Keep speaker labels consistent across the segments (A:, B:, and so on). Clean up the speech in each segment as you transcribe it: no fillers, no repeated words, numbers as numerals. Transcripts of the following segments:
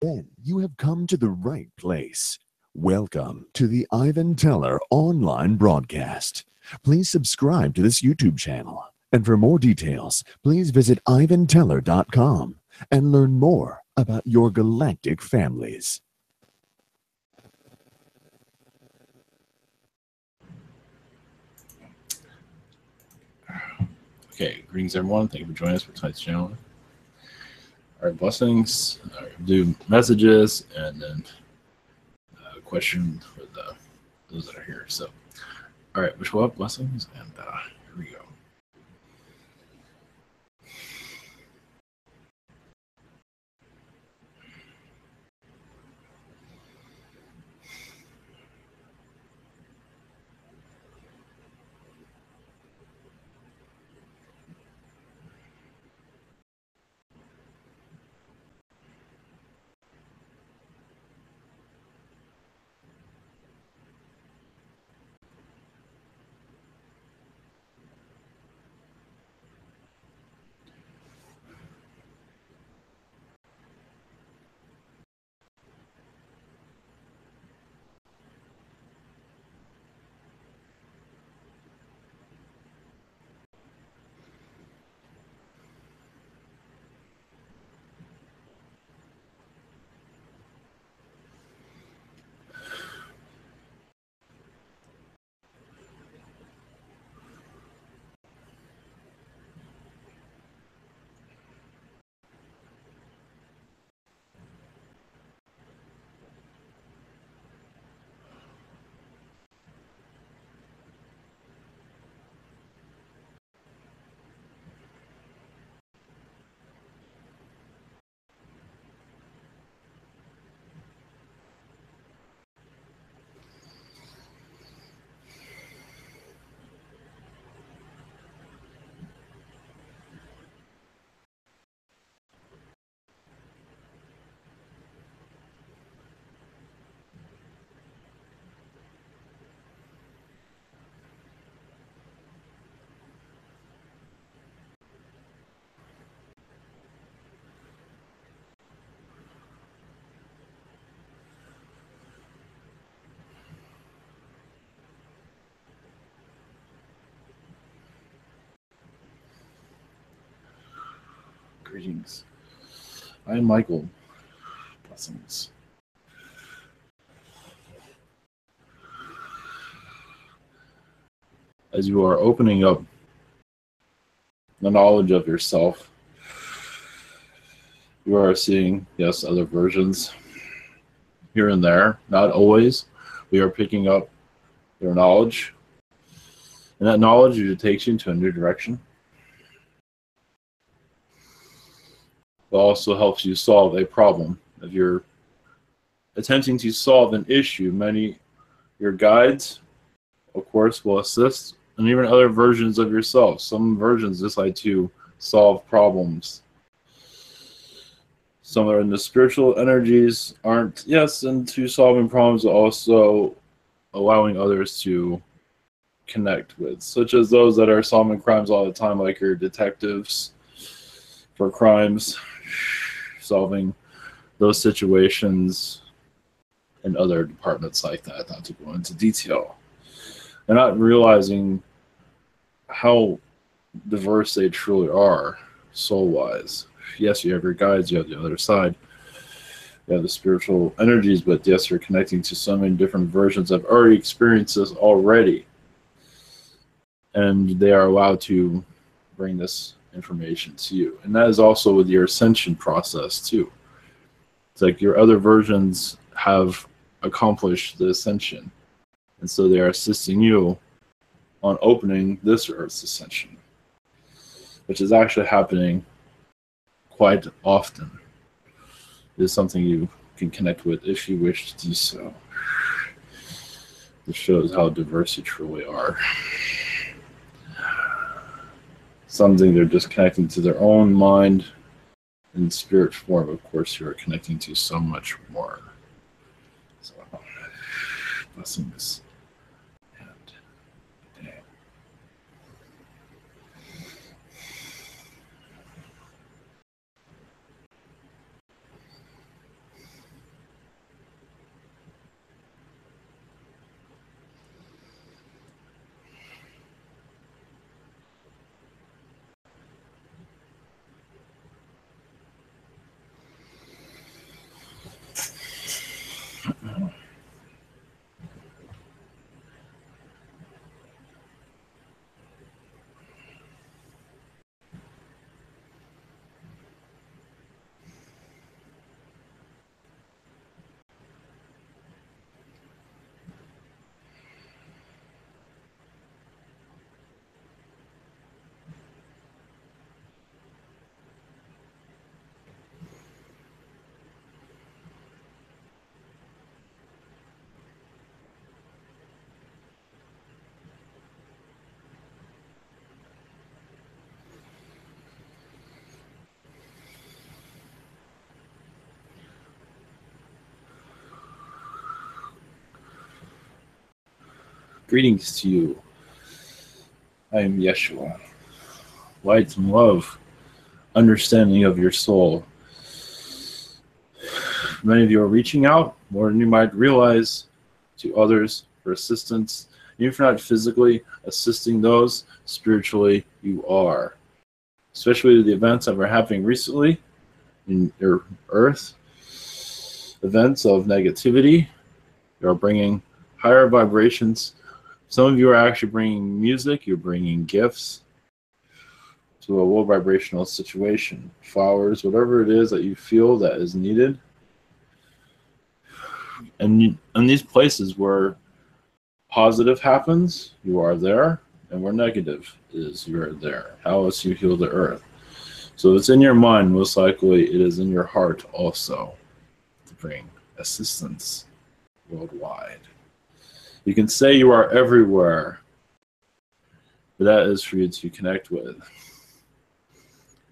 A: Then you have come to the right place. Welcome to the Ivan Teller online broadcast. Please subscribe to this YouTube channel. And for more details, please visit ivanteller.com and learn more about your galactic families.
B: Okay, greetings everyone. Thank you for joining us for tonight's channel. Our blessings, do messages, and then a question for those that are here. So, all right, wish well blessings, and here we go. Greetings. I am Michael. Blessings. As you are opening up the knowledge of yourself, you are seeing, yes, other versions here and there. Not always. We are picking up your knowledge, and that knowledge usually takes you into a new direction. It also helps you solve a problem. If you're attempting to solve an issue, your guides, of course, will assist, and even other versions of yourself. Some versions decide to solve problems. Some are in the spiritual energies, aren't, yes, into solving problems, also allowing others to connect with, such as those that are solving crimes all the time, like your detectives for crimes, solving those situations, and other departments like that, not to go into detail. They're not realizing how diverse they truly are, soul-wise. Yes, you have your guides, you have the other side, you have the spiritual energies, but yes, you're connecting to so many different versions that have already experienced this already. And they are allowed to bring this information to you. And that is also with your ascension process too. It's like your other versions have accomplished the ascension, and so they are assisting you on opening this Earth's ascension, which is actually happening quite often. It is something you can connect with if you wish to do so. This shows how diverse you truly are. Something they're just connecting to their own mind and spirit form. Of course, you are connecting to so much more. So, blessings. Greetings to you. I am Yeshua. Light and love, understanding of your soul. Many of you are reaching out more than you might realize to others for assistance. Even if you're not physically assisting those, spiritually you are. Especially the events that were happening recently in your earth, events of negativity. You are bringing higher vibrations. Some of you are actually bringing music, you're bringing gifts to a low vibrational situation. Flowers, whatever it is that you feel that is needed. And in these places where positive happens, you are there, and where negative is, you are there. How else you heal the earth? So it's in your mind, most likely it is in your heart also to bring assistance worldwide. You can say you are everywhere, but that is for you to connect with.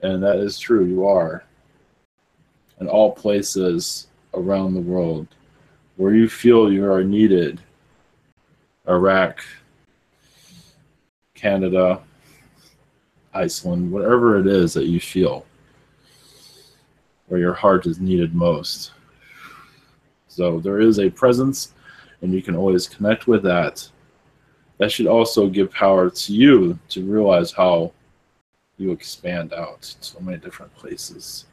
B: And that is true, you are. In all places around the world where you feel you are needed. Iraq, Canada, Iceland, whatever it is that you feel, where your heart is needed most. So there is a presence, and you can always connect with that. That should also give power to you to realize how you expand out to so many different places.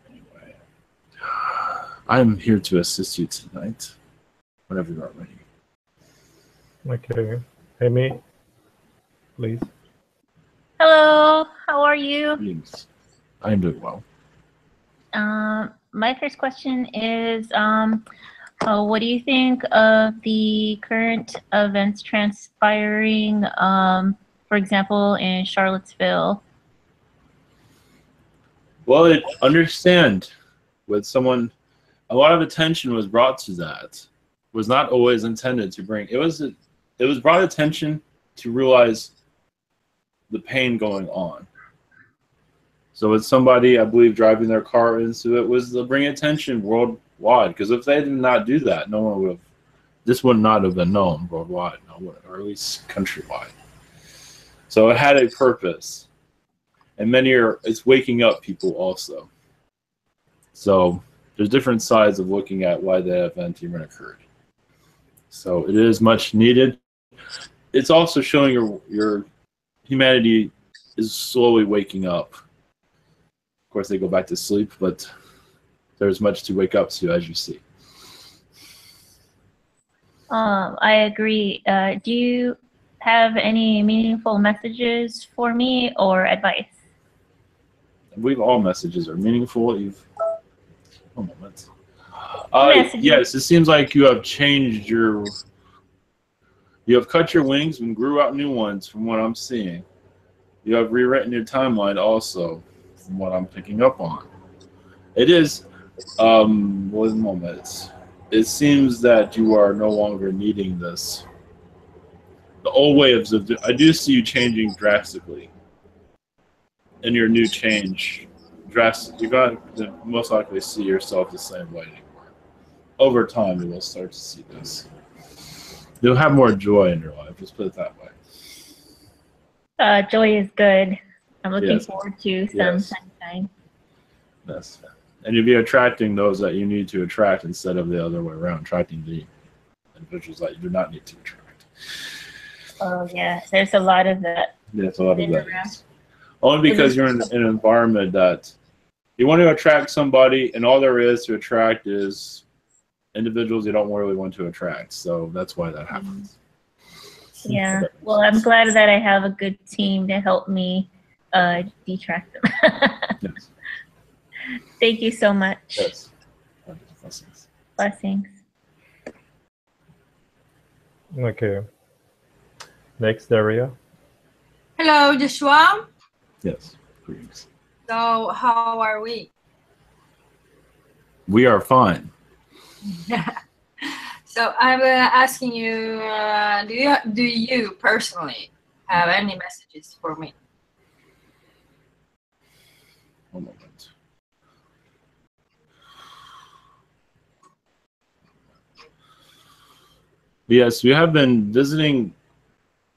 B: Anyway, I'm here to assist you tonight, whenever you are ready.
C: Okay. Amy, please.
D: Hello, how are you?
B: Greetings. I am doing well.
D: My first question is, what do you think of the current events transpiring, for example, in Charlottesville?
B: Well, understand with someone, a lot of attention was brought to that. Was not always intended to bring. It was brought attention to realize the pain going on. So with somebody, I believe, driving their car into it was to bring attention worldwide. Because if they did not do that, no one would have. This would not have been known worldwide, or at least countrywide. So it had a purpose, and it's waking up people also. So there's different sides of looking at why that event even occurred. So it is much needed. It's also showing your humanity is slowly waking up. Of course, they go back to sleep, but there's much to wake up to, as you see.
D: I agree. Do you have any meaningful messages for me or advice?
B: I believe all messages are meaningful. One moment. Yes, it seems like you have changed you have cut your wings and grew out new ones from what I'm seeing. You have rewritten your timeline also, from what I'm picking up on. It is, one moment. It seems that you are no longer needing this. The old way of, I do see you changing drastically. In your new change, you're going to most likely see yourself the same way anymore. Over time, you will start to see this. You'll have more joy in your life, just put it that way.
D: Joy is good. I'm looking forward to some sunshine.
B: Yes. And you'll be attracting those that you need to attract instead of the other way around, attracting the individuals that you do not need to attract.
D: Oh, yes. There's a lot of that.
B: Yes, a lot of that. Yes. Only because you're in an environment that you want to attract somebody, and all there is to attract is individuals you don't really want to attract. So that's why that happens.
D: Yeah. Well, I'm glad that I have a good team to help me detract them.
B: Yes.
D: Thank you so much.
B: Yes. Blessings.
D: Blessings.
C: Okay. Next, Daria.
E: Hello, Joshua.
B: Yes. Greetings.
E: So, how are we?
B: We are fine.
E: So, I'm asking you, do you personally have any messages for me?
B: One moment. Yes, we have been visiting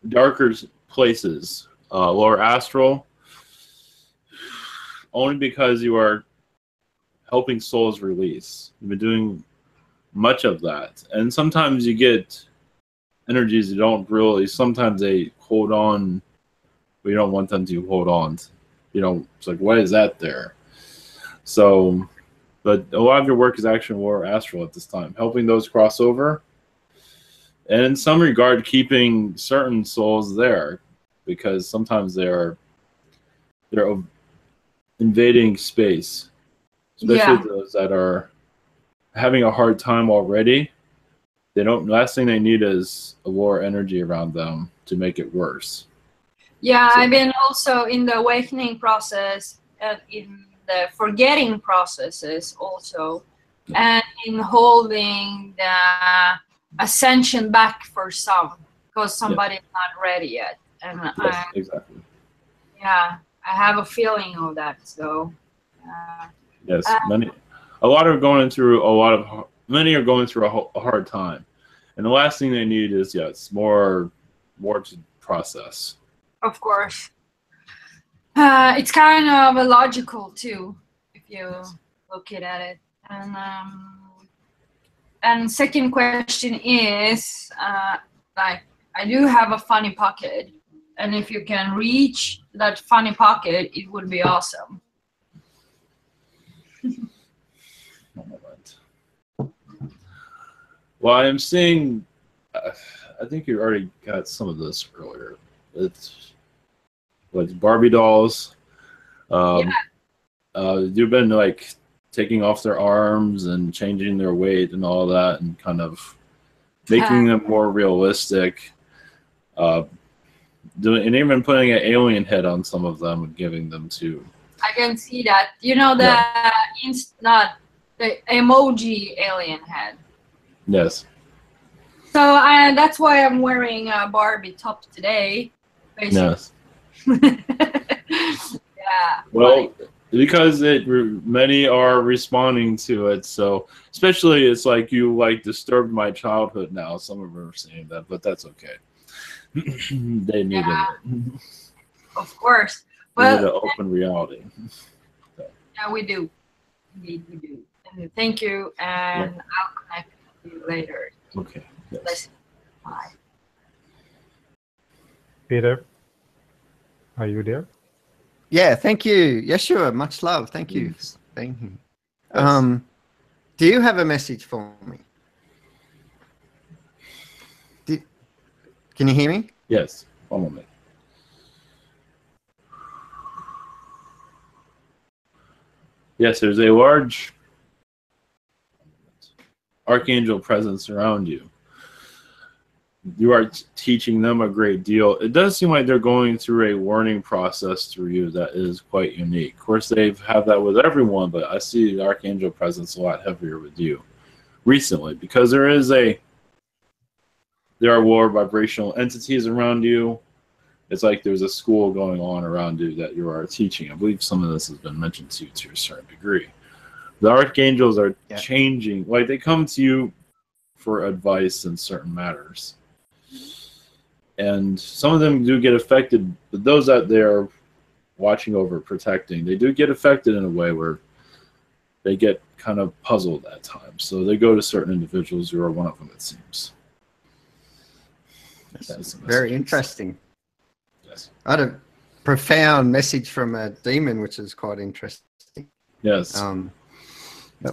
B: darker places, lower astral, only because you are helping souls release. You've been doing much of that. And sometimes you get energies you don't really, sometimes they hold on, but you don't want them to hold on. You know, it's like, why is that there? So, but a lot of your work is actually more astral at this time, helping those cross over. And in some regard, keeping certain souls there, because sometimes they're invading space, especially those that are having a hard time already. They don't. Last thing they need is a war energy around them to make it worse.
E: Yeah,
B: So,
E: I've been also in the awakening process and in the forgetting processes also, and in holding the ascension back for some because somebody's not ready yet. And
B: yes, exactly.
E: yeah, I have a feeling of that. So
B: yes, many are going through a hard time, and the last thing they need is more to process.
E: of course. It's kind of illogical too, if you look at it. And second question is, like, I do have a funny pocket, and if you can reach that funny pocket, it would be awesome.
B: Well, I am seeing. I think you already got some of this earlier. It's Barbie dolls. You've been like taking off their arms and changing their weight and all that, and kind of making them more realistic. And even putting an alien head on some of them and giving them to.
E: I can see that. You know not the emoji alien head.
B: Yes.
E: So that's why I'm wearing a Barbie top today. Basically.
B: Yes.
E: Yeah.
B: Well, because many are responding to it, so especially it's like you disturbed my childhood now. Some of them are saying that, but that's okay. They needed it.
E: Of course.
B: We need an open reality. So.
E: Yeah, we do. Indeed, we do. And thank you, and I'll connect with you later.
B: Okay. Yes.
E: Bye.
C: Peter, are you there?
F: Yeah, thank you, Yeshua. Much love. Thank you for being here. Yes. Do you have a message for me? Can you hear me?
B: Yes. One moment. Yes, there's a large Archangel presence around you. You are teaching them a great deal. It does seem like they're going through a learning process through you that is quite unique. Of course, they've had that with everyone, but I see the Archangel presence a lot heavier with you recently, because there are lower vibrational entities around you. It's like there's a school going on around you that you are teaching. I believe some of this has been mentioned to you to a certain degree. The Archangels are changing. Like, they come to you for advice in certain matters. And some of them do get affected, but those that they're watching over, protecting, they do get affected in a way where they get kind of puzzled at times. So they go to certain individuals. You are one of them, it seems.
F: That's very interesting.
B: Yes.
F: I had a profound message from a demon, which is quite interesting.
B: Yes.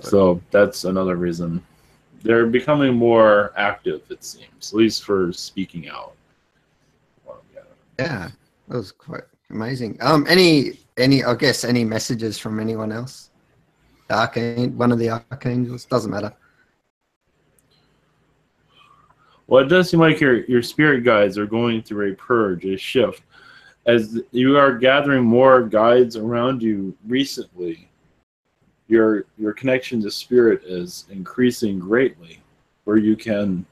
B: So that's another reason. They're becoming more active, it seems, at least for speaking out.
F: Yeah, that was quite amazing. Any messages from anyone else? One of the archangels, doesn't matter.
B: Well, it does seem like your spirit guides are going through a purge, a shift. As you are gathering more guides around you recently, your connection to spirit is increasing greatly, where you can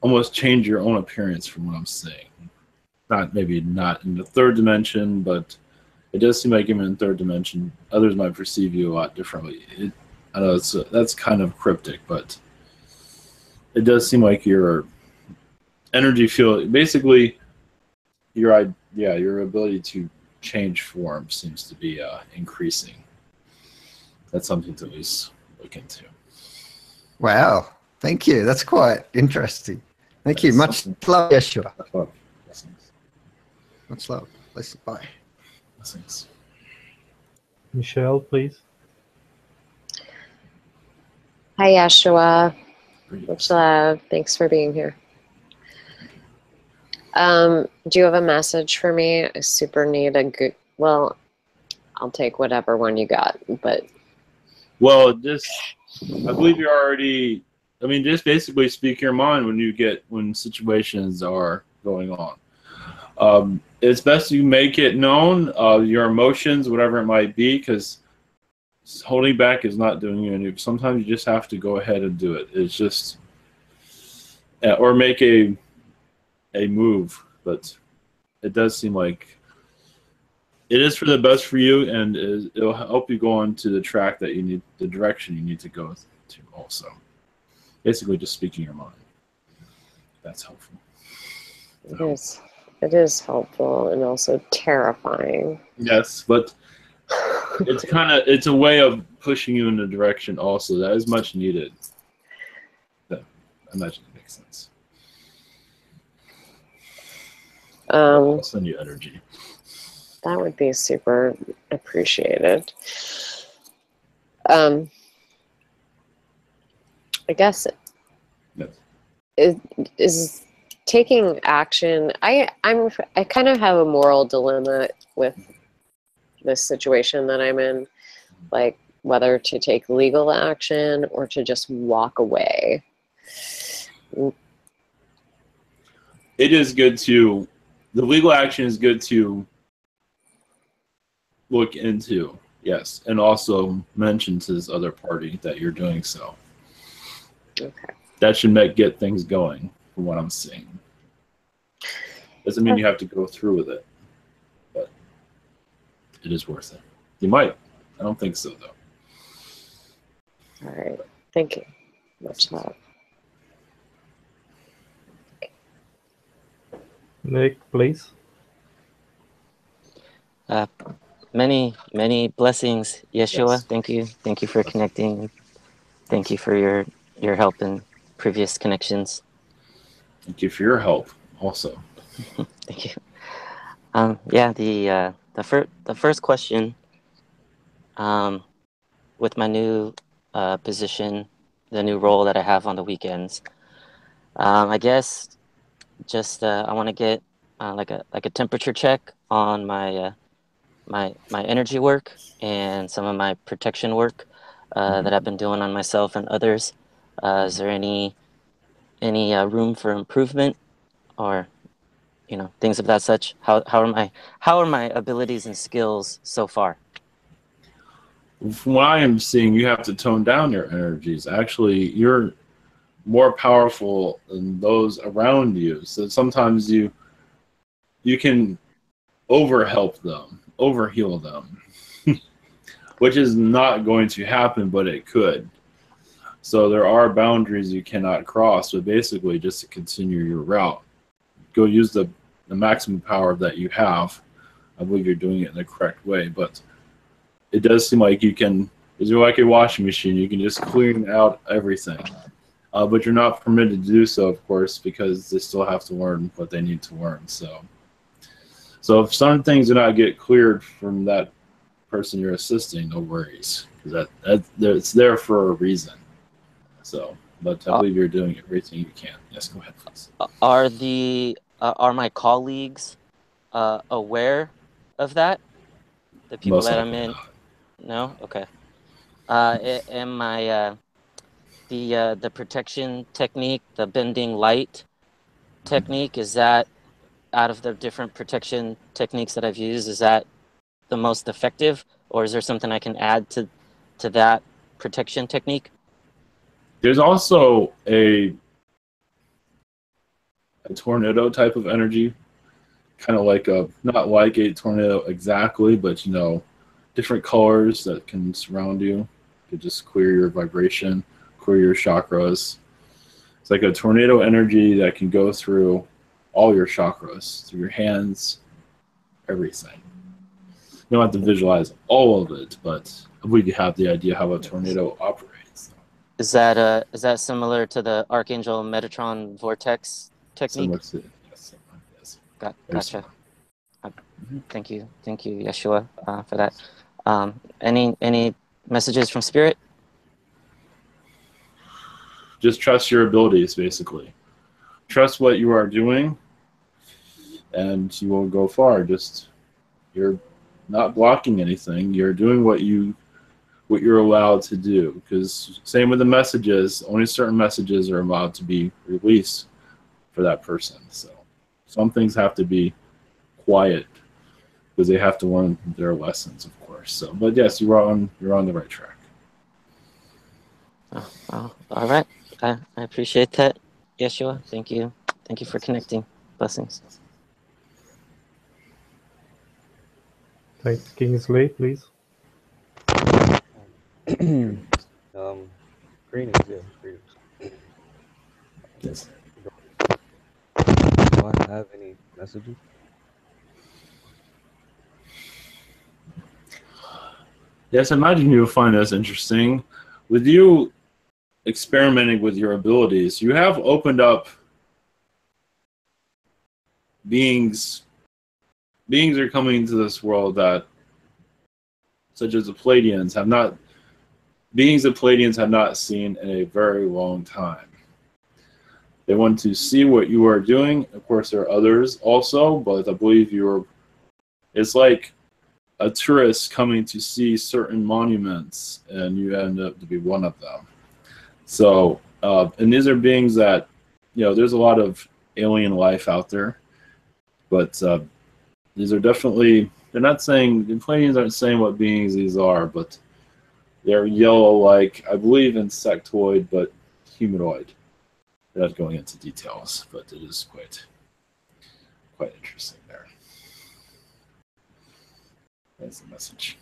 B: almost change your own appearance from what I'm saying. Maybe not in the third dimension, but it does seem like even in third dimension, others might perceive you a lot differently. I know that's kind of cryptic, but it does seem like your energy field, basically, your ability to change form seems to be increasing. That's something to at least look into.
F: Wow. Thank you. That's quite interesting. Thank you. Much love, Yeshua.
B: Blessings.
F: Much love. Listen, bye.
B: Blessings.
C: Michelle, please.
G: Hi, Yeshua.
B: Greetings.
G: Much love. Thanks for being here. Do you have a message for me? I super need a good, well, I'll take whatever one you got, but.
B: Well, I believe you're already, just basically speak your mind when situations are going on. It's best you make it known, your emotions, whatever it might be, because holding back is not doing you any. Sometimes you just have to go ahead and do it. It's just, or make a move, but it does seem like it is for the best for you, and it'll help you go on to the track that you need, the direction you need to go to also. Basically just speaking your mind. That's helpful.
G: It is helpful and also terrifying.
B: Yes, but it's a way of pushing you in a direction also that is much needed. I imagine it makes sense. I'll send you energy.
G: That would be super appreciated. I guess
B: Yes.
G: is taking action. I kind of have a moral dilemma with this situation that I'm in, like whether to take legal action or to just walk away.
B: It is good to, the legal action is good to look into, yes, and also mention to this other party that you're doing so.
G: Okay.
B: That should get things going, from what I'm seeing. Doesn't mean you have to go through with it, but it is worth it. You might. I don't think so, though.
G: All right. Thank you. Much love.
C: Nick, please.
H: Many blessings, Yeshua.
B: Yes.
H: Thank you for connecting. Thank you for your help in previous connections.
B: Thank you for your help, also.
H: Thank you. The first question, with my new position, the new role that I have on the weekends, I guess just I want to get like a temperature check on my my energy work and some of my protection work that I've been doing on myself and others. Is there any room for improvement, or things of that such? How are my abilities and skills so far?
B: From what I am seeing, you have to tone down your energies. Actually, you're more powerful than those around you. So sometimes you can overhelp them, overheal them, which is not going to happen, but it could. So there are boundaries you cannot cross, but basically just to continue your route, go use the maximum power that you have. I believe you're doing it in the correct way, but it does seem like you can, is like a washing machine, you can just clean out everything. But you're not permitted to do so, of course, because they still have to learn what they need to learn. So if some things do not get cleared from that person you're assisting, no worries, because it's there for a reason. So, but I believe you're doing everything you can. Yes, go ahead, please.
H: Are my colleagues aware of that? The people
B: Most
H: that I'm
B: likely
H: in?
B: not.
H: No? Okay. Am I the protection technique, the bending light technique, is that, out of the different protection techniques that I've used, is that the most effective, or is there something I can add to that protection technique?
B: There's also a tornado type of energy, kind of like not like a tornado exactly, but different colors that can surround you to just clear your vibration, clear your chakras, It's like a tornado energy that can go through all your chakras, through your hands, everything. You don't have to visualize all of it, but we have the idea how a tornado operates.
H: Is that similar to the Archangel Metatron vortex technique?
B: Similar to, yes.
H: Gotcha.
B: Similar.
H: Thank you, Yeshua, for that. Any messages from Spirit?
B: Just trust your abilities, basically. Trust what you are doing, and you will go far. Just you're not blocking anything. You're doing what you're allowed to do. Because same with the messages, only certain messages are allowed to be released for that person. So some things have to be quiet because they have to learn their lessons, of course. So, but yes, you're on the right track.
H: Oh, all right. I appreciate that, Yeshua. Thank you for connecting. Blessings.
C: Take Kingsley, please.
I: Greetings, yeah, greetings.
B: Yes.
I: Do I have any messages?
B: Yes, I imagine you'll find this interesting. With you experimenting with your abilities, you have opened up beings. Beings are coming into this world that, such as the Pleiadians, beings that Pleiadians have not seen in a very long time. They want to see what you are doing. Of course, there are others also, but I believe it's like a tourist coming to see certain monuments, and you end up to be one of them. So, and these are beings that, there's a lot of alien life out there, but these are definitely, the Pleiadians aren't saying what beings these are, but they're yellow like, I believe, insectoid, but humanoid. They're not going into details, but it is quite interesting there. That's the message.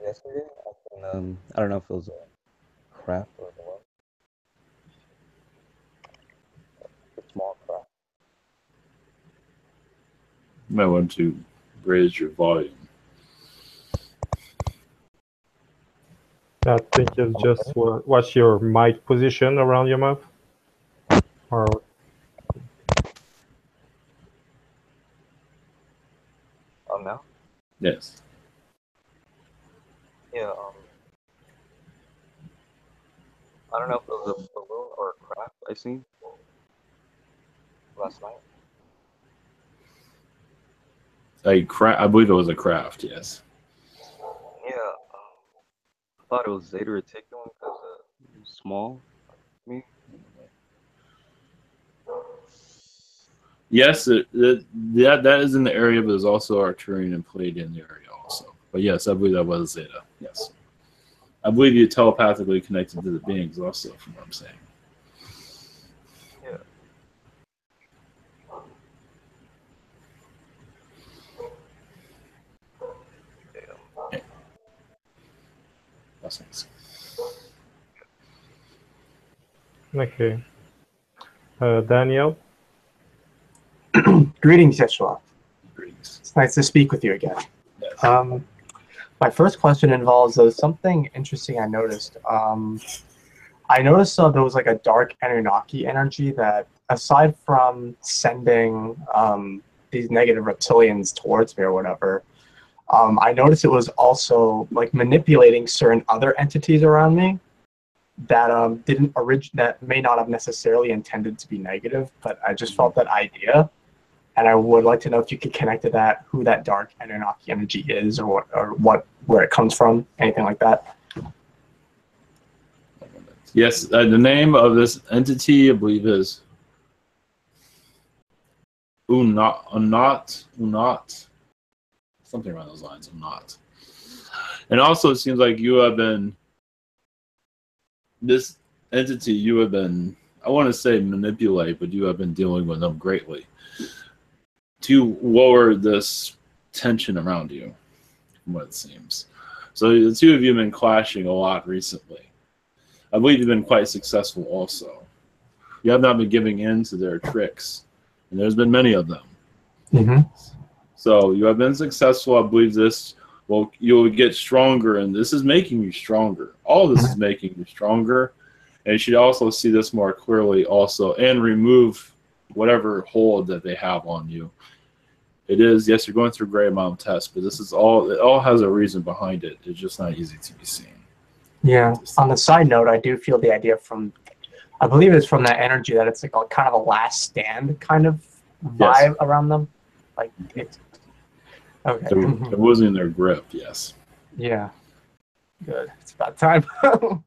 I: Yesterday, I don't know if it was a craft or what. A small craft.
B: You might want to raise your volume.
C: I think it's just what's your mic position around your mouth? Or
I: Now?
B: Yes.
I: Yeah, I don't know if it was a balloon or a craft I seen last night.
B: I believe it was a craft, yes.
I: Yeah, I thought it was Zeta Reticulum because it was small to me.
B: Yes, that is in the area, but there's also Arcturian and Palladian in the area also. But yes, I believe that was Zeta. Yes. I believe you telepathically connected to the beings also, from what I'm saying.
I: Yeah.
B: Yeah. Blessings.
C: okay. Daniel,
J: Greetings, Yeshua.
B: Greetings.
J: It's nice to speak with you again.
B: Yes.
J: My first question involves something interesting I noticed. I noticed there was like a dark Anunnaki energy that, aside from sending these negative reptilians towards me or whatever, I noticed it was also like manipulating certain other entities around me that that may not have necessarily intended to be negative, but I just felt that idea. And I would like to know if you could connect to that, who that dark Anunnaki energy is, or where it comes from, anything like that.
B: Yes, the name of this entity, I believe, is Unat, something around those lines. Unat. And also, it seems like this entity, I want to say manipulate, but you have been dealing with them greatly to lower this tension around you. from what it seems. So the two of you have been clashing a lot recently. I believe you've been quite successful also. You have not been giving in to their tricks, and there's been many of them.
J: Mm-hmm.
B: So you have been successful. I believe this you'll get stronger, and this is making you stronger. All this is making you stronger, and you should also see this more clearly also, and remove whatever hold that they have on you. It is, yes, you're going through a great amount of tests, but this is all, it all has a reason behind it. It's just not easy to be seen.
J: Yeah. On the side note, I do feel the idea from, I believe it's from that energy that it's like a kind of a last stand kind of vibe around them. Like it's okay.
B: They're losing their grip, yes.
J: Yeah. Good. It's about time. Oh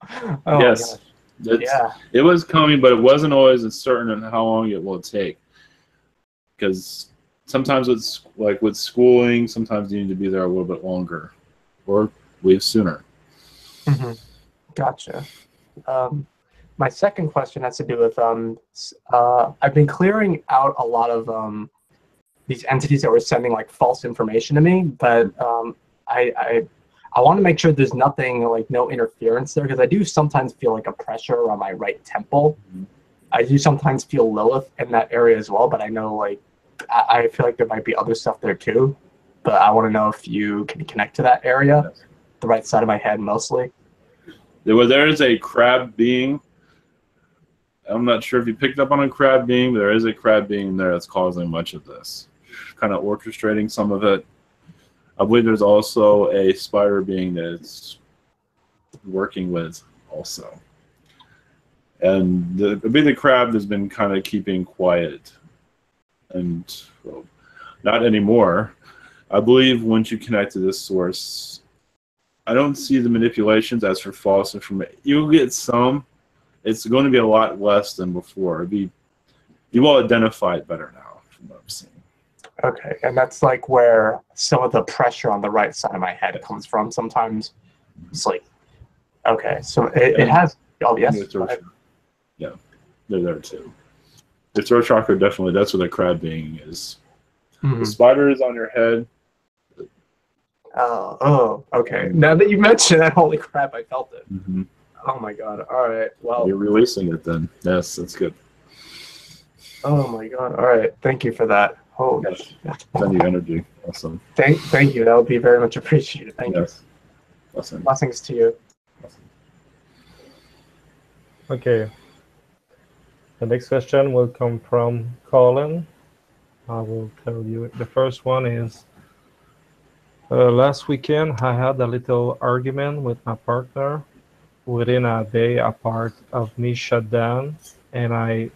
B: yes.
J: My gosh.
B: It was coming, but it wasn't always certain on how long it will take. Because sometimes it's like with schooling, sometimes you need to be there a little bit longer or leave sooner.
J: Mm-hmm. Gotcha. My second question has to do with I've been clearing out a lot of these entities that were sending like false information to me, but I want to make sure there's nothing like no interference there, because I do sometimes feel like a pressure on my right temple.
B: Mm-hmm.
J: I do sometimes feel Lilith in that area as well, but I know like I feel like there might be other stuff there too. But I want to know if you can connect to that area, yes. The right side of my head mostly.
B: There is a crab being. I'm not sure if you picked up on a crab being, but there is a crab being there that's causing much of this, kind of orchestrating some of it. I believe there's also a spider being that's working with also. And the crab has been kind of keeping quiet. And well, not anymore. I believe once you connect to this source, I don't see the manipulations as for false information. You'll get some. It's going to be a lot less than before. You will identify it better now from what I'm seeing.
J: Okay, and that's like where some of the pressure on the right side of my head comes from. Sometimes it's like, okay, so it has, oh yes.
B: Yeah, they're there too. The throat chakra, definitely, that's where the crab being is. Mm-hmm. The spider is on your head.
J: Oh, okay. Now that you mention that, holy crap, I felt it.
B: Mm-hmm.
J: Oh my god, all right, well.
B: You're releasing it then. Yes, that's good.
J: Oh my god, all right, thank you for that. Oh,
B: yes. Send you energy. Awesome.
J: Thank you. That would be very much appreciated. Thank you.
B: Awesome.
J: Blessings to you.
B: Awesome.
C: Okay. The next question will come from Colin. I will tell you. The first one is, last weekend I had a little argument with my partner. Within a day, a part of me shut down, and I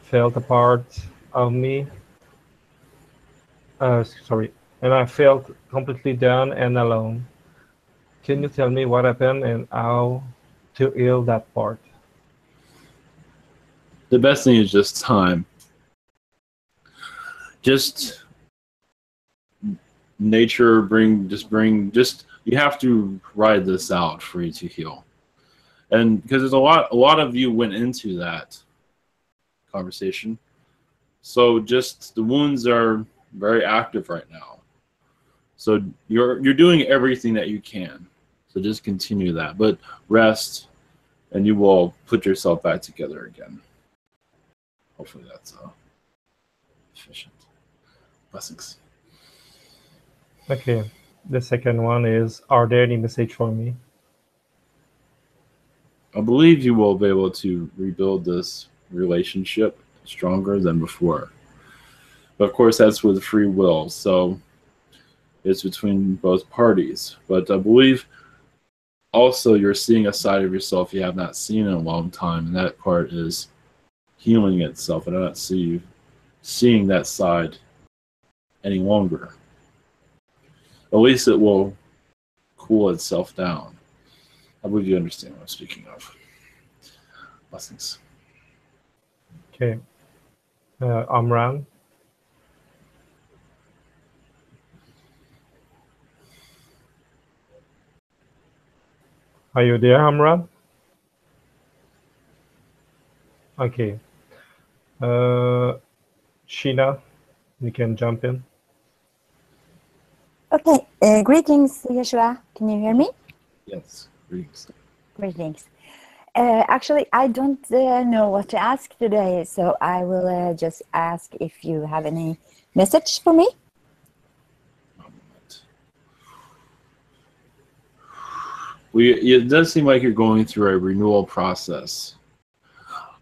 C: felt a part of me. And I felt completely down and alone. Can you tell me what happened and how to heal that part?
B: The best thing is just time. Just nature, you have to ride this out for you to heal. And because there's a lot of you went into that conversation. So just the wounds are very active right now. So you're doing everything that you can. So just continue that. But rest and you will put yourself back together again. Hopefully that's efficient. Blessings.
C: Okay. The second one is, are there any message for me?
B: I believe you will be able to rebuild this relationship stronger than before. But of course, that's with free will, so it's between both parties. But I believe also you're seeing a side of yourself you have not seen in a long time, and that part is healing itself. I do not see you seeing that side any longer. At least it will cool itself down. I believe you understand what I'm speaking of. Blessings.
C: Okay. Amran. Are you there, Amran? Okay. Sheena, you can jump in.
K: Okay, greetings, Yeshua. Can you hear me?
B: Yes. Greetings.
K: Greetings. Actually, I don't know what to ask today, so I will just ask if you have any message for me.
B: It does seem like you're going through a renewal process.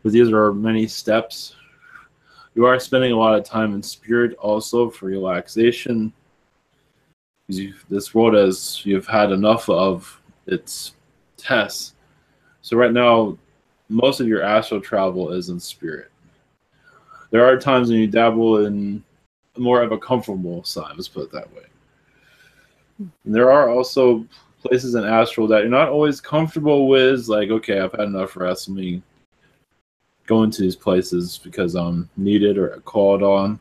B: But these are many steps. You are spending a lot of time in spirit also for relaxation. This world, as you've had enough of its tests. So right now, most of your astral travel is in spirit. There are times when you dabble in more of a comfortable side, let's put it that way. And there are also places in astral that you're not always comfortable with, like, okay, I've had enough rest, let me go into these places because I'm needed or called on.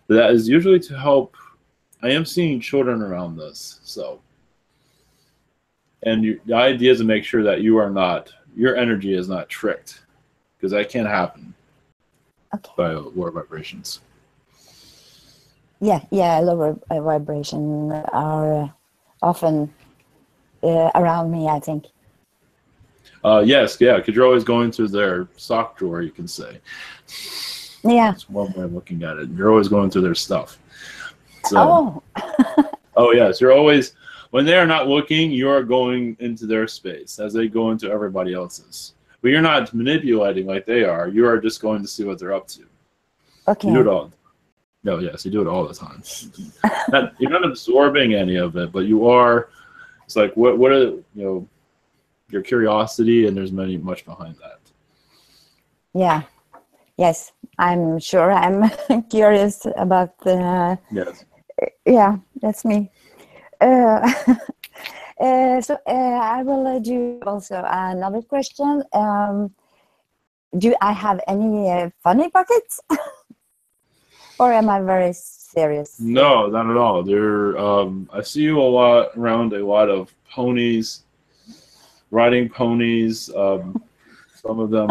B: But that is usually to help. I am seeing children around this, so. And the idea is to make sure that your energy is not tricked, because that can happen by lower vibrations.
K: Yeah, lower vibration are often around me, I think.
B: Yes, because you're always going through their sock drawer, you can say.
K: Yeah.
B: That's one way of looking at it. You're always going through their stuff. So, oh, yes, you're always, when they are not looking, you are going into their space as they go into everybody else's. But you're not manipulating like they are. You are just going to see what they're up to.
K: Okay.
B: You do it all. No, yes, you do it all the time. You're not absorbing any of it, but you are. It's like what are your curiosity, and there's much behind that.
K: Yeah. Yes, I'm sure I'm curious about the.
B: Yes.
K: Yeah, that's me. So I will do also another question. Do I have any funny pockets? Or am I very serious?
B: No, not at all. I see you around a lot of ponies, riding ponies. Some of them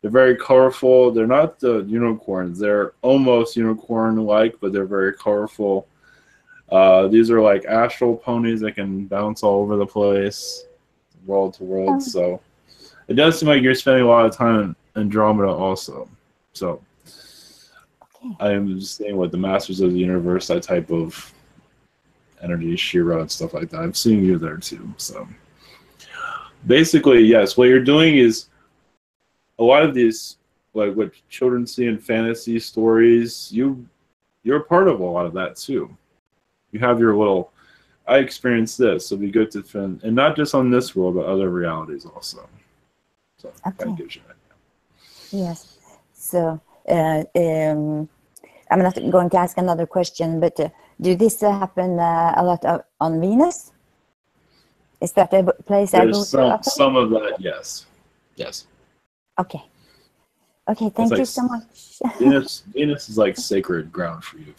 B: they're very colorful. They're not the unicorns. They're almost unicorn-like, but they're very colorful. These are like astral ponies that can bounce all over the place, world to world. So it does seem like you're spending a lot of time in Andromeda also. So I am just saying what the Masters of the Universe, that type of energy, Shira and stuff like that. I'm seeing you there too. So basically, yes, what you're doing is a lot of these, like what children see in fantasy stories, you're a part of a lot of that too. You have your little, I experienced this, so it'd be good to find, and not just on this world, but other realities also. So that gives you an idea.
K: Yes. So I'm not going to ask another question, but do this happen a lot on Venus? Is that a place I go to?
B: Some of that, yes. Yes.
K: Okay. Okay, thank you so much.
B: Venus is like sacred ground for you.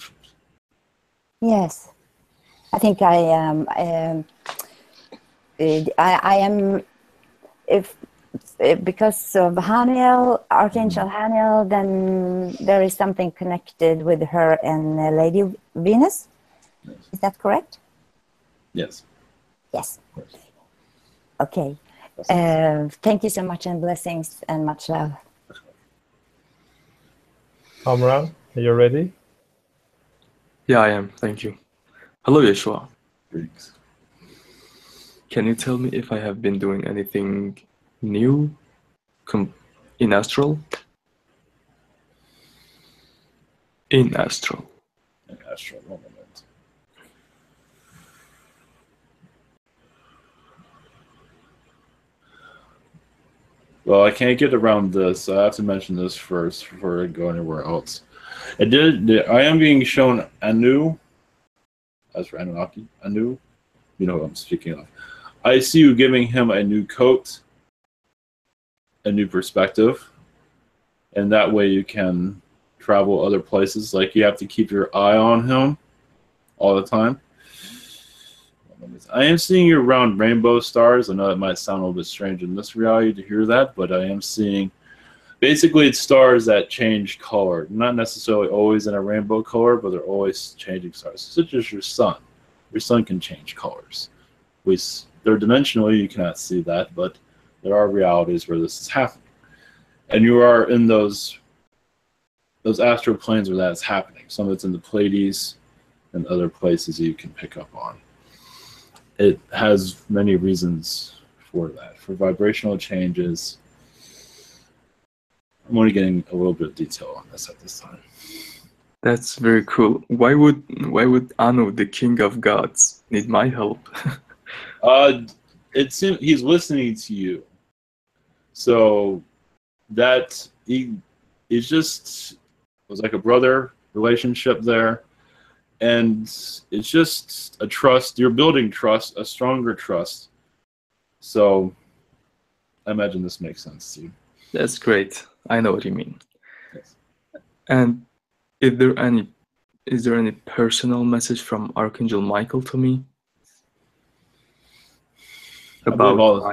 K: Yes. I think I am, if because of Haniel, Archangel Haniel, then there is something connected with her and Lady Venus.
B: Yes.
K: Is that correct?
B: Yes.
K: Yes. Okay. Thank you so much, and blessings and much love.
C: Amran, are you ready?
L: Yeah, I am. Thank you. Hello, Yeshua.
B: Greetings.
L: Can you tell me if I have been doing anything new in astral? In astral.
B: In astral, one moment. Well, I can't get around this. I have to mention this first before I go anywhere else. I am being shown Anu. As for Anunnaki, Anu, you know who I'm speaking of. I see you giving him a new coat, a new perspective, and that way you can travel other places. Like, you have to keep your eye on him all the time. I am seeing you around rainbow stars. I know it might sound a little bit strange in this reality to hear that, but I am seeing Basically, it's stars that change color. Not necessarily always in a rainbow color, but they're always changing stars. Such as your sun. Your sun can change colors. They're dimensionally, you cannot see that, but there are realities where this is happening. And you are in those astral planes where that's happening. Some of it's in the Pleiades and other places you can pick up on. It has many reasons for that. For vibrational changes. I'm only getting a little bit of detail on this at this time.
L: That's very cool. Why would Anu, the king of gods, need my help?
B: It seems he's listening to you. So that it just was like a brother relationship there. And it's just a trust. You're building trust, a stronger trust. So I imagine this makes sense to you.
L: That's great. I know what you mean.
B: Yes.
L: And is there any personal message from Archangel Michael to me? About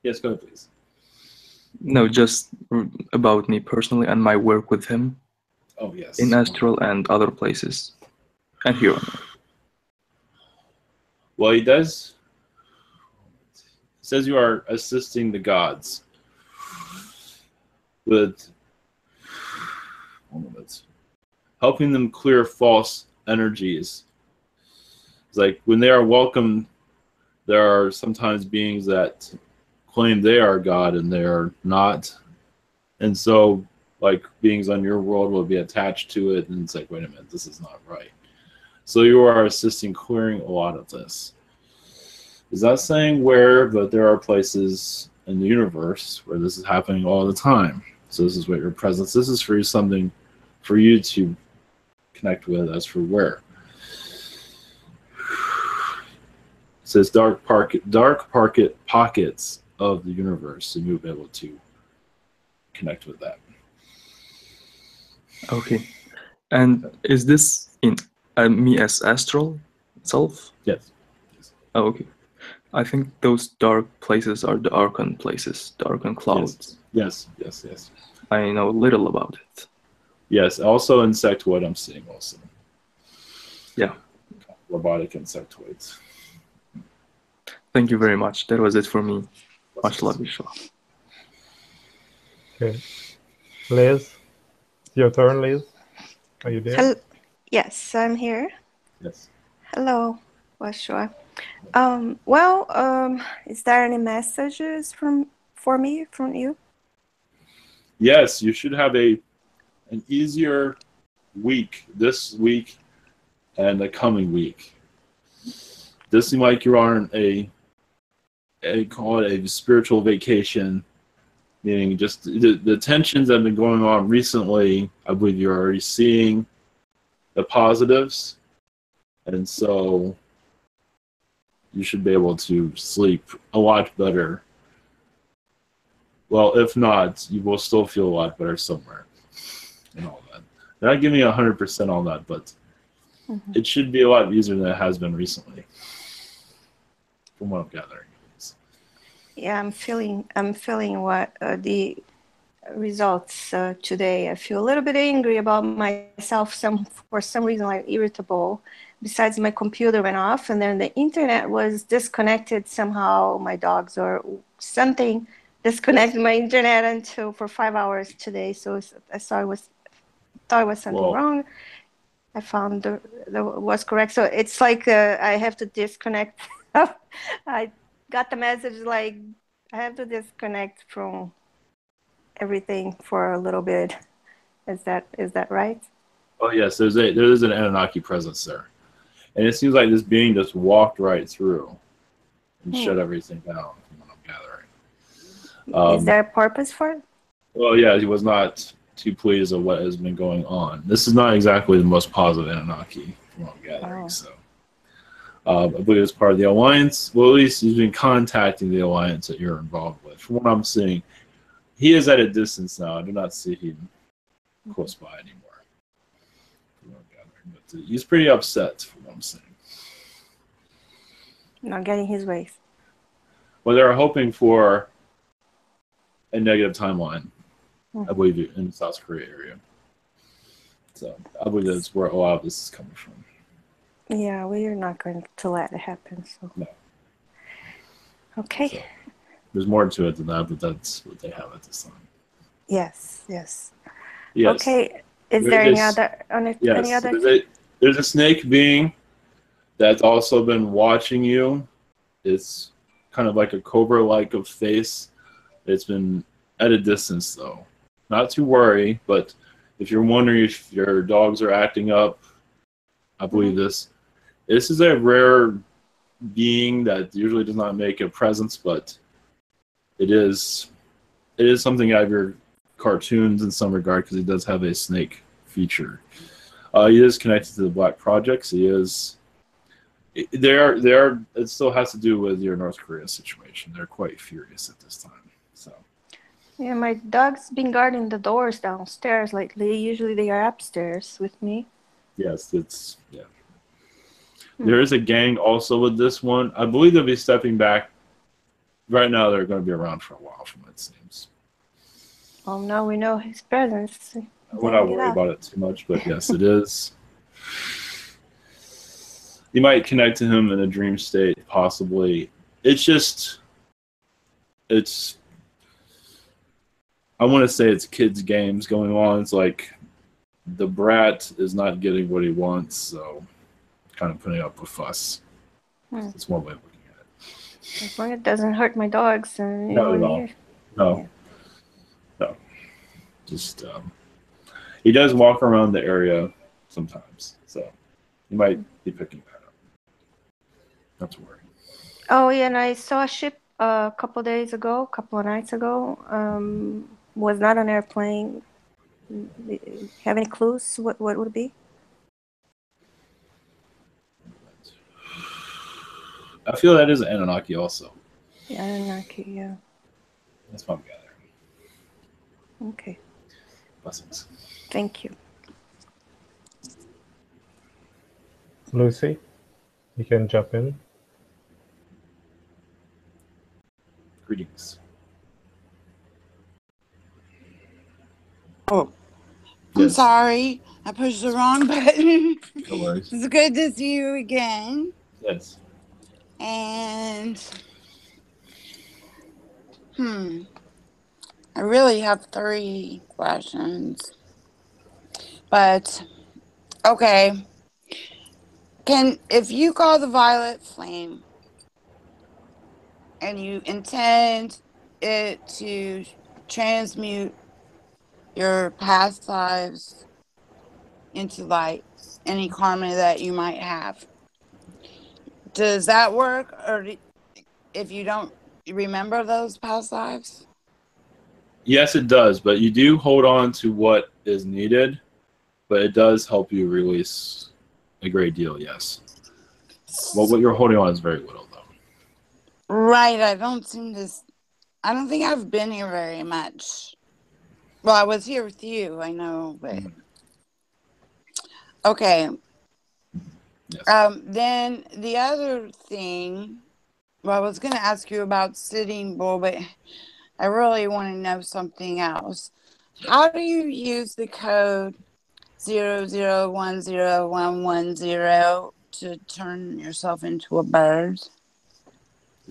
B: Yes, go ahead, please.
L: No, just about me personally and my work with him.
B: Oh, yes.
L: In astral and other places. And here on Earth.
B: Well, he does. It says you are assisting the gods with helping them clear false energies. It's like when they are welcomed, there are sometimes beings that claim they are God and they are not. And so, like, beings on your world will be attached to it, and it's like, wait a minute, this is not right. So you are assisting clearing a lot of this. Is that saying where, but there are places in the universe where this is happening all the time. So this is what your presence, this is for you, something for you to connect with. As for where. It says dark pockets of the universe, and you'll be able to connect with that.
L: Okay. And is this in me as astral itself?
B: Yes.
L: Oh, okay. I think those dark places are the Archon places, the Archon clouds.
B: Yes.
L: I know little about it.
B: Yes, also insectoid I'm seeing also.
L: Yeah.
B: Robotic insectoids.
L: Thank you very much. That was it for me. Much love, Yeshua.
C: Okay. Liz, it's your turn, Liz. Are you there?
M: Yes, I'm here.
B: Yes.
M: Hello, Yeshua. Is there any messages for me from you?
B: Yes, you should have an easier week this week and the coming week. This seems like you're on a call it a spiritual vacation, meaning just the tensions that have been going on recently. I believe you're already seeing the positives, and so you should be able to sleep a lot better. Well, if not, you will still feel a lot better somewhere and all that. They're not giving you 100% on that, but it should be a lot easier than it has been recently, from what I'm gathering.
M: Yeah, I'm feeling what the results today. I feel a little bit angry about myself. For some reason, like irritable. Besides, my computer went off, and then the internet was disconnected somehow. My dogs or something disconnected my internet for 5 hours today. So I thought it was something wrong. I found that was correct. So it's like I have to disconnect. I got the message like I have to disconnect from everything for a little bit. Is that right?
B: Oh yes, there is an Anunnaki presence there, and it seems like this being just walked right through and shut everything down. From what I'm gathering.
M: Is there a purpose for it?
B: Well, yeah, he was not too pleased with what has been going on. This is not exactly the most positive Anunnaki, from what I'm gathering. So. I believe it's part of the alliance. Well, at least he's been contacting the alliance that you're involved with. From what I'm seeing, he is at a distance now. I do not see him close by anymore. From what I'm gathering. But he's pretty upset, from what I'm saying.
M: Not getting his ways.
B: Well, they're hoping for a negative timeline I believe in the South Korea area. So I believe that's where a lot of this is coming from.
M: Yeah, we are not going to let it happen. So.
B: No.
M: Okay.
B: So, there's more to it than that, but that's what they have at this time.
M: Yes, yes.
B: Yes.
M: Okay. Is there any other?
B: Yes.
M: Any other?
B: There's a snake being that's also been watching you. It's kind of like a cobra-like of face. It's been at a distance, though. Not to worry, but if you're wondering if your dogs are acting up, I believe this. This is a rare being that usually does not make a presence, but it is something out of your cartoons in some regard because he does have a snake feature. He is connected to the Black Projects. He is. It still has to do with your North Korea situation. They're quite furious at this time. So.
M: Yeah, my dog's been guarding the doors downstairs lately. Usually they are upstairs with me.
B: Yes, it's yeah. There is a gang also with this one. I believe they'll be stepping back. Right now, they're going to be around for a while, from what it seems.
M: Oh, now we know his presence.
B: I would not worry about it too much, but yes, it is. You might connect to him in a dream state, possibly. It's I want to say it's kids' games going on. It's like the brat is not getting what he wants, so kind of putting up a fuss. It's one way of looking at it.
M: As long as it doesn't hurt my dogs.
B: Not at all. No. No. Just, he does walk around the area sometimes, so you might be picking that up. Not to worry.
M: Oh, yeah, and I saw a ship a couple of nights ago. Was not an airplane. Have any clues? What would it be?
B: I feel that is an Anunnaki also.
M: Yeah, Anunnaki, yeah.
B: That's what I'm gathering.
M: Okay.
B: Blessings.
M: Thank you.
C: Lucy, you can jump in.
B: Greetings.
N: Oh, I'm sorry. I pushed the wrong button.
B: No worries.
N: It's good to see you again.
B: Yes.
N: And I really have 3 questions. But okay. If you call the violet flame and you intend it to transmute your past lives into like any karma that you might have, does that work? Or if you don't remember those past lives?
B: Yes, it does, but you do hold on to what is needed, but it does help you release a great deal, yes. Well, what you're holding on is very little, though.
N: Right, I don't think I've been here very much. Well, I was here with you, I know, but... Okay. Yes. Then the other thing, well, I was going to ask you about Sitting Bull, but I really want to know something else. How do you use the code 0010110 to turn yourself into a bird?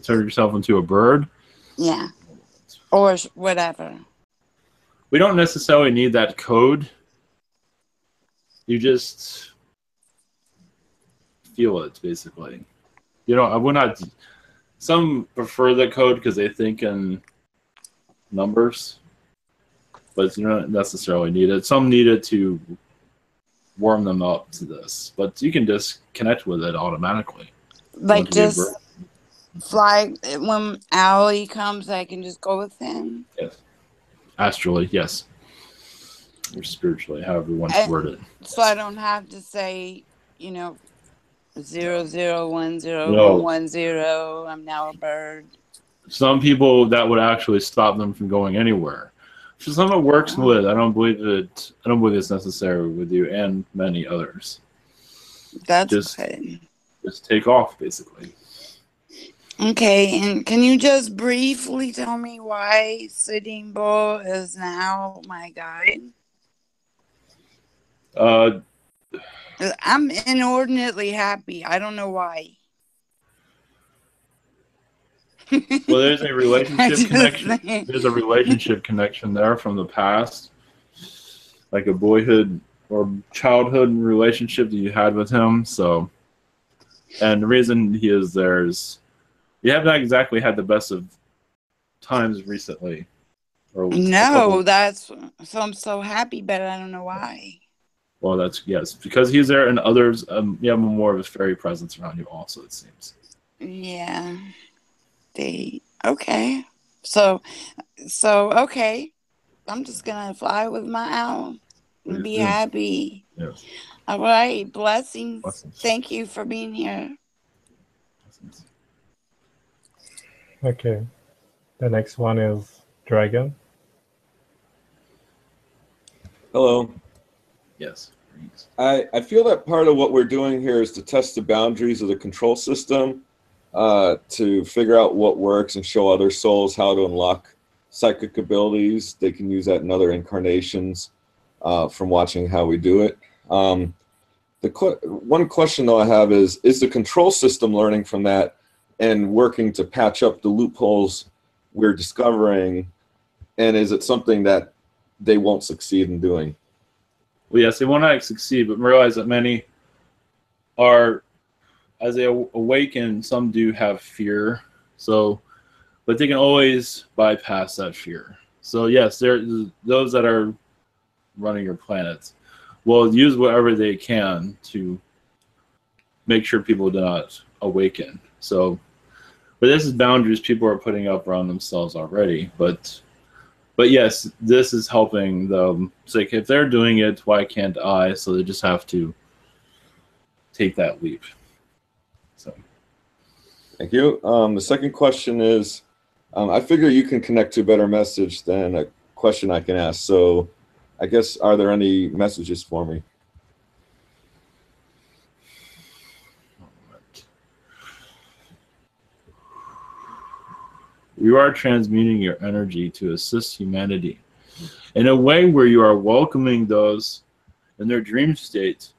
B: Turn yourself into a bird?
N: Yeah. Or whatever.
B: We don't necessarily need that code. You just feel it, basically. You know, I would not... Some prefer the code because they think in numbers, but you don't necessarily need it. Some need it to warm them up to this, but you can just connect with it automatically.
N: Like just fly when Owlie comes, I can just go with him.
B: Yes, astrally, yes, or spiritually, however you want to word it.
N: So I don't have to say, 0010110. I'm now a bird.
B: Some people that would actually stop them from going anywhere. For some it works with. I don't believe it's necessary with you and many others.
N: That's
B: just
N: good.
B: Just take off, basically.
N: Okay, and can you just briefly tell me why Sitting Bull is now my guide? I'm inordinately happy. I don't know why.
B: Well, there's a relationship
N: just
B: connection.
N: saying.
B: There's a relationship connection there from the past, like a boyhood or childhood relationship that you had with him. So, and the reason he is there is you have not exactly had the best of times recently. Or
N: No, that's so I'm so happy, but I don't know why.
B: Well, that's yes, because he's there, and others. You have more of a fairy presence around you, also. It seems.
N: Yeah. Okay. So okay. I'm just gonna fly with my owl and be happy.
B: Yes.
N: All right. Blessings.
B: Blessings.
N: Thank you for being here.
B: Blessings.
C: Okay. The next one is Dragon.
O: Hello.
B: Yes.
O: I feel that part of what we're doing here is to test the boundaries of the control system, to figure out what works and show other souls how to unlock psychic abilities. They can use that in other incarnations from watching how we do it. One question, though, I have is the control system learning from that and working to patch up the loopholes we're discovering, and is it something that they won't succeed in doing?
B: Well, yes, they will not succeed, but realize that many are, as they awaken, some do have fear. So, but they can always bypass that fear. So, yes, those that are running your planet will use whatever they can to make sure people do not awaken. So, but this is boundaries people are putting up around themselves already. But yes, this is helping them. It's like, if they're doing it, why can't I? So they just have to take that leap. So,
O: thank you. The second question is, I figure you can connect to a better message than a question I can ask. So I guess, are there any messages for me?
B: you are transmuting your energy to assist humanity in a way where you are welcoming those in their dream state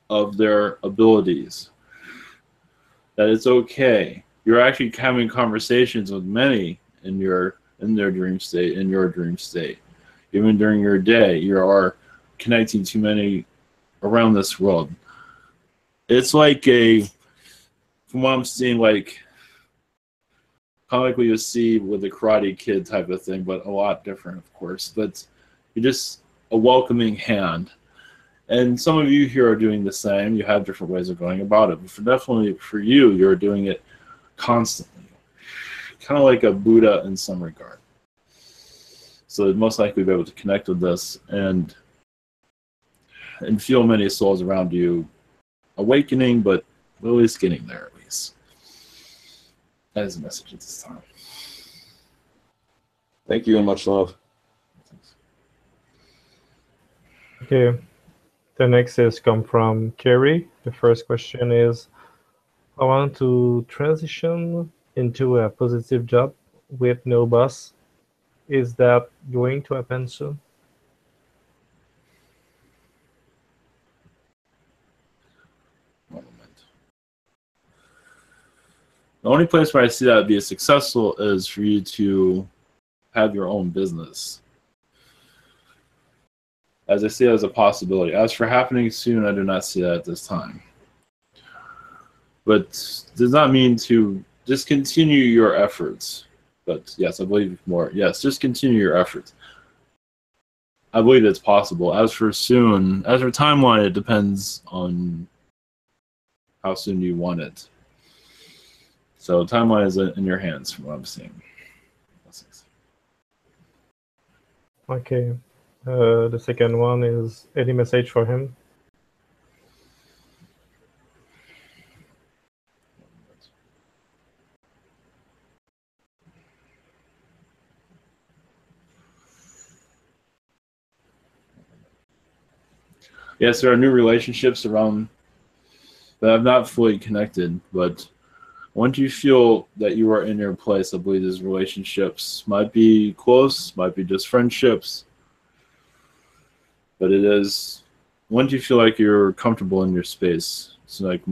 B: of their abilities. That it's okay. You're actually having conversations with many in their dream state, in your dream state. Even during your day, you are connecting to many around this world. It's like from what I'm seeing, like kind of like what you see with the Karate Kid type of thing, but a lot different, of course. But you're just a welcoming hand. And some of you here are doing the same. You have different ways of going about it. But definitely for you, you're doing it constantly. Kind of like a Buddha in some regard. So most likely be able to connect with this and feel many souls around you awakening, but at least getting there at least. That is a message at this time.
O: Thank you and much love.
C: Okay. The next is come from Kerry. The first question is, I want to transition into a positive job with no boss. Is that going to happen soon?
B: The only place where I see that would be successful is for you to have your own business. As I see it as a possibility. As for happening soon, I do not see that at this time. But does not mean to just continue your efforts. But yes, I believe more. Yes, just continue your efforts. I believe it's possible. As for soon, as for timeline, it depends on how soon you want it. So timeline is in your hands from what I'm seeing.
C: Okay. The second one is any message for him?
B: Yes, there are new relationships around that have not fully connected, but once you feel that you are in your place, I believe these relationships might be close, might be just friendships, but it is, once you feel like you're comfortable in your space, it's like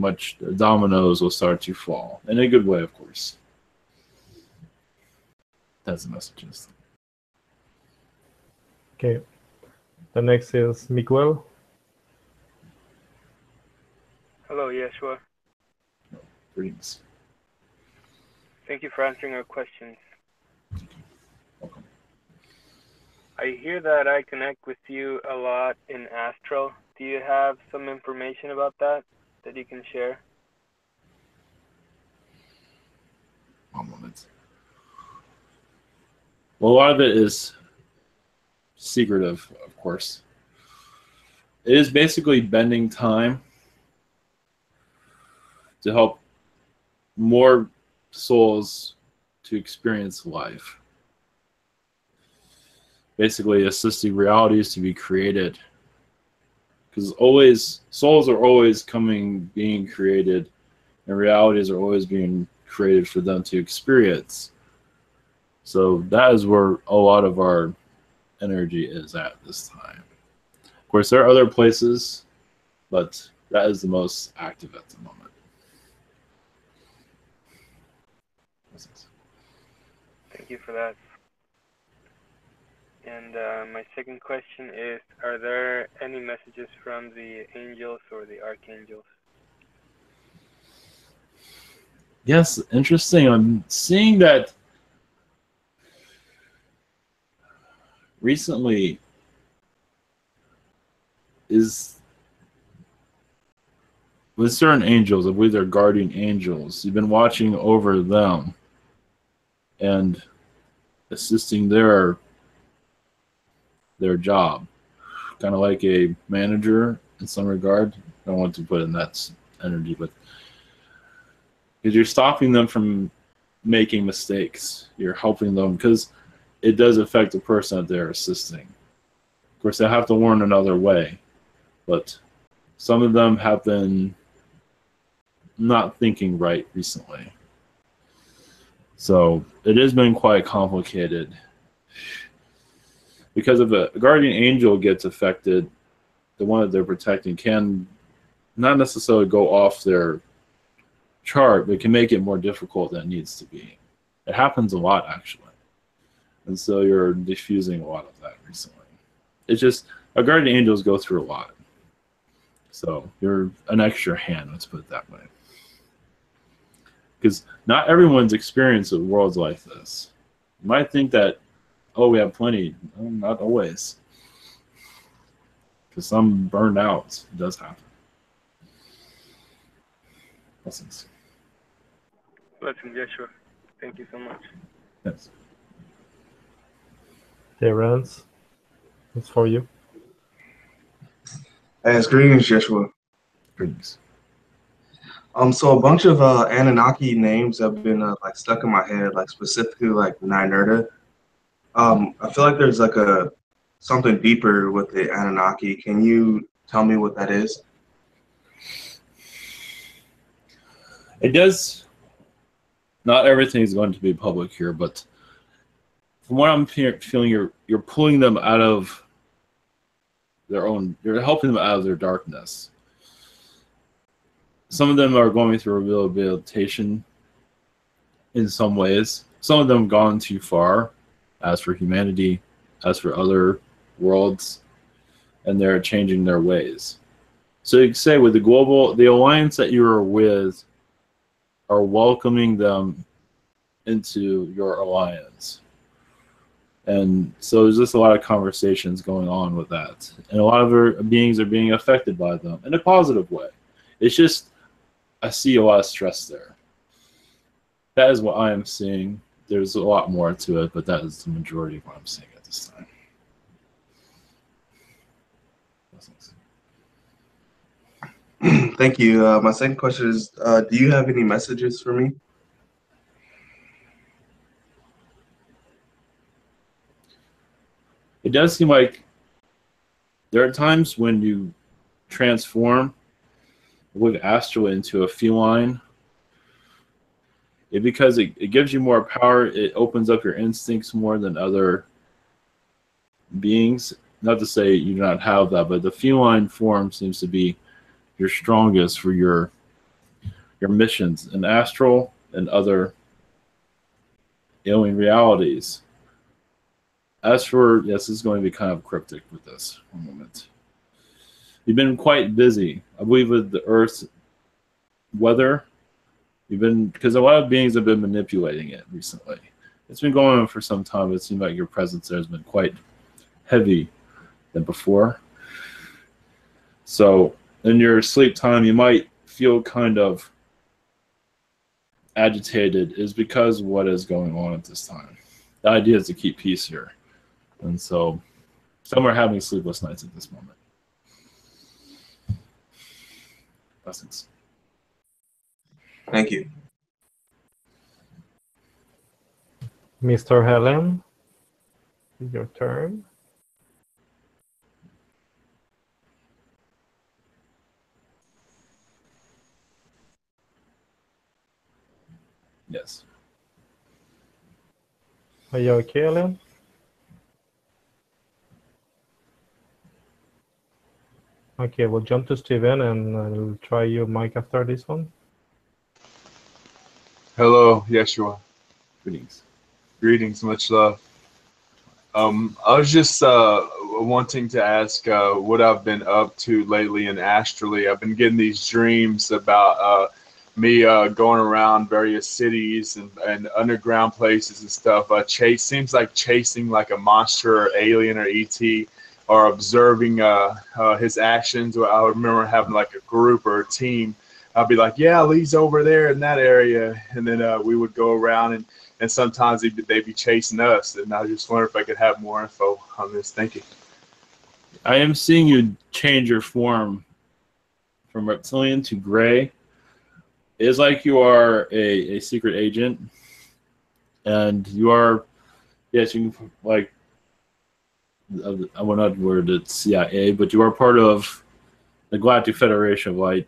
B: dominoes will start to fall. In a good way, of course. That's the messages.
C: Okay. The next is Miguel.
P: Hello, Yeshua.
B: Greetings.
P: Thank you for answering our questions. I hear that I connect with you a lot in astral. Do you have some information about that you can share?
B: One moment. Well, a lot of it is secretive, of course. It is basically bending time to help more souls to experience life. Basically assisting realities to be created. Because souls are always being created, and realities are always being created for them to experience. So that is where a lot of our energy is at this time. Of course, there are other places, but that is the most active at the moment.
P: Thank you for that. And my second question is, are there any messages from the angels or the archangels?
B: Yes, interesting. I'm seeing that recently is with certain angels, I believe they're guardian angels. You've been watching over them and assisting their job, kind of like a manager in some regard. I don't want to put in that energy, but because you're stopping them from making mistakes, you're helping them because it does affect the person that they're assisting. Of course, they have to learn another way, but some of them have been not thinking right recently. So it has been quite complicated. Because if a guardian angel gets affected, the one that they're protecting can not necessarily go off their chart, but it can make it more difficult than it needs to be. It happens a lot, actually. And so you're diffusing a lot of that recently. It's just, our guardian angels go through a lot. So you're an extra hand, let's put it that way. Because not everyone's experienced with worlds like this. You might think that, oh, we have plenty. No, not always. Because some burned out. It does happen. Blessings.
P: Blessings, Yeshua. Thank you so much.
B: Yes.
C: Terrence, it's for you.
Q: As greetings, Yeshua.
B: Greetings.
Q: So a bunch of Anunnaki names have been like stuck in my head, like specifically like Ninurta. I feel like there's like something deeper with the Anunnaki. Can you tell me what that is?
B: It does. Not everything is going to be public here, but from what I'm feeling, you're pulling them out of their own. You're helping them out of their darkness. Some of them are going through rehabilitation in some ways. Some of them have gone too far, as for humanity, as for other worlds, and they're changing their ways. So you could say with the alliance that you are with are welcoming them into your alliance. And so there's just a lot of conversations going on with that. And a lot of our beings are being affected by them in a positive way. It's just, I see a lot of stress there. That is what I am seeing. There's a lot more to it, but that is the majority of what I'm seeing at this time.
Q: Thank you. My second question is, do you have any messages for me?
B: It does seem like there are times when you transform with astral into a feline. because it gives you more power. It opens up your instincts more than other beings. Not to say you do not have that, but the feline form seems to be your strongest for your missions in astral and other alien realities. As for, yes, this is going to be kind of cryptic with this. One moment. You've been quite busy, I believe, with the Earth's weather. You've been, because a lot of beings have been manipulating it recently. It's been going on for some time, but it seems like your presence there has been quite heavy than before. So in your sleep time, you might feel kind of agitated, is because of what is going on at this time. The idea is to keep peace here. And so some are having sleepless nights at this moment. Blessings.
Q: Thank you.
C: Mr. Helen, your turn.
B: Yes.
C: Are you okay, Helen? Okay, we'll jump to Steven and I'll try your mic after this one.
R: Hello, Yeshua.
B: Greetings.
R: Greetings, much love. I was just wanting to ask what I've been up to lately and astrally. I've been getting these dreams about me going around various cities and underground places and stuff. Seems like chasing like a monster or alien or ET, or observing his actions. I remember having like a group or a team. I'd be like, yeah, Lee's over there in that area. And then we would go around and sometimes they'd be chasing us. And I just wonder if I could have more info on this. Thank you.
B: I am seeing you change your form from reptilian to gray. It is like you are a secret agent. And you are, yes, you can, like, I will not word it CIA, but you are part of the Galactic Federation of Light,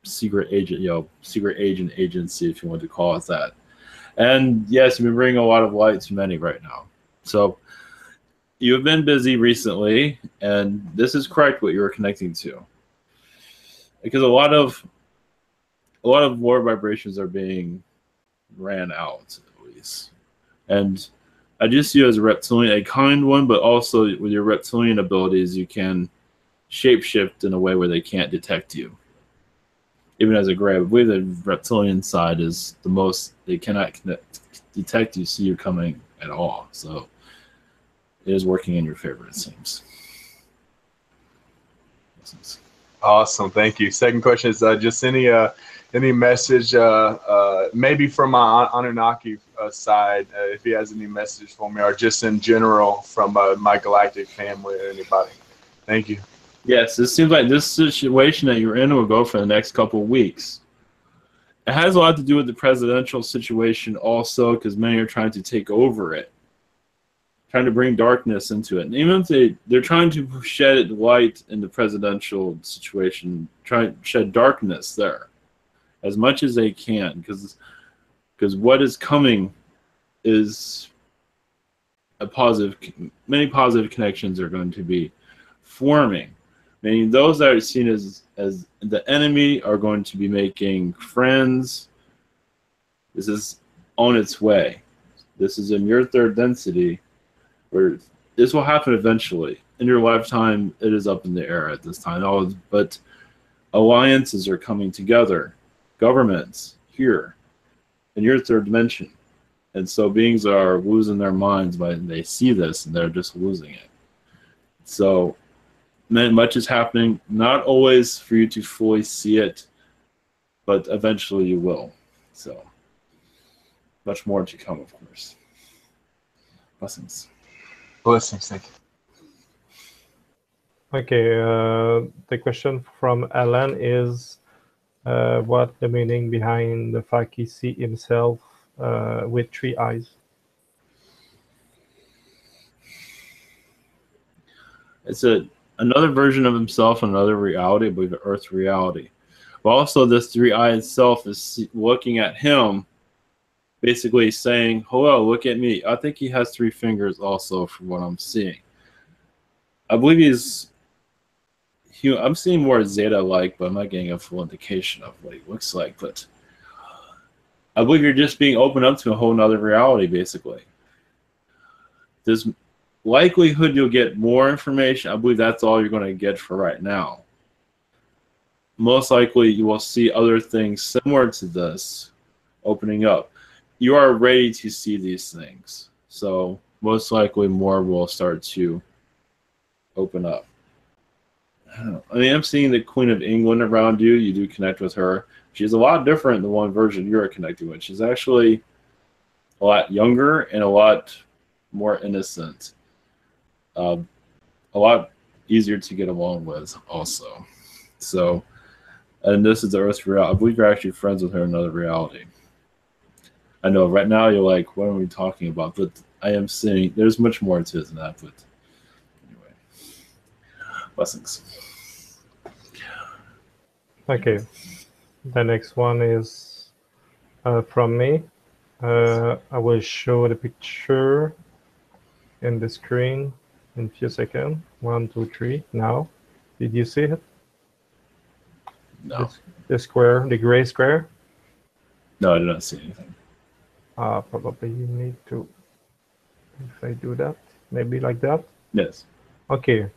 B: secret agent, secret agent agency, if you want to call it that. And yes, you've been bringing a lot of light to many right now. So you've been busy recently, and this is correct what you were connecting to, because a lot of war vibrations are being ran out, at least, and I just see you as a reptilian, a kind one, but also with your reptilian abilities, you can shapeshift in a way where they can't detect you. Even as a gray, I believe the reptilian side is the most, they cannot detect you, see you coming at all. So it is working in your favor, it seems.
R: Awesome, thank you. Second question is just any message, maybe from my Anunnaki side, if he has any message for me, or just in general from my galactic family or anybody. Thank you.
B: Yes, it seems like this situation that you're in will go for the next couple of weeks. It has a lot to do with the presidential situation also, because many are trying to take over it, trying to bring darkness into it. And even if they're trying to shed light in the presidential situation, try to shed darkness there as much as they can, because what is coming is a positive, many positive connections are going to be forming. Meaning those that are seen as the enemy are going to be making friends. This is on its way. This is in your third density, where this will happen eventually. In your lifetime, it is up in the air at this time. But alliances are coming together. Governments here in your third dimension. And so beings are losing their minds when they see this, and they're just losing it. So much is happening, not always for you to fully see it, but eventually you will. So much more to come, of course. Blessings.
R: Blessings, thank you.
C: Okay, the question from Alan is what the meaning behind the fact he see himself with 3 eyes?
B: It's another version of himself, another reality, I believe the Earth's reality. But also this 3 eye itself is looking at him basically saying, hello, look at me. I think he has 3 fingers also from what I'm seeing. I believe I'm seeing more Zeta-like, but I'm not getting a full indication of what he looks like. But I believe you're just being opened up to a whole nother reality, basically. There's likelihood you'll get more information. I believe that's all you're going to get for right now. Most likely you will see other things similar to this opening up. You are ready to see these things. So most likely more will start to open up. I mean, I'm seeing the Queen of England around you. You do connect with her. She's a lot different than the one version you're connecting with. She's actually a lot younger and a lot more innocent. A lot easier to get along with also. So, and this is the Earth's reality. I believe you're actually friends with her in another reality. I know right now you're like, what are we talking about? But I am saying there's much more to it than that. But anyway, blessings.
C: Okay. The next one is from me. I will show the picture in the screen in a few seconds. 1, 2, 3. Now, did you see it?
B: No.
C: The square, the gray square?
B: No, I did not see anything.
C: Probably you need to, if I do that, maybe like that?
B: Yes.
C: Okay.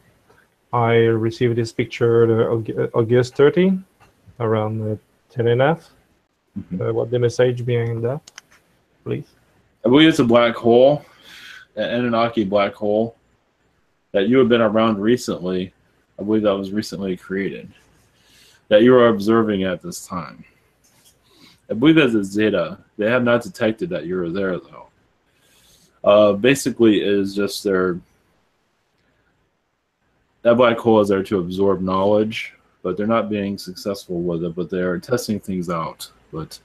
C: I received this picture August 13, around 10:30. What the message behind that, please?
B: I believe it's a black hole, an Anunnaki black hole, that you have been around recently. I believe that was recently created, that you are observing at this time. I believe that's a Zeta. They have not detected that you were there, though. Basically, is just that black hole is there to absorb knowledge, but they're not being successful with it, but they're testing things out. But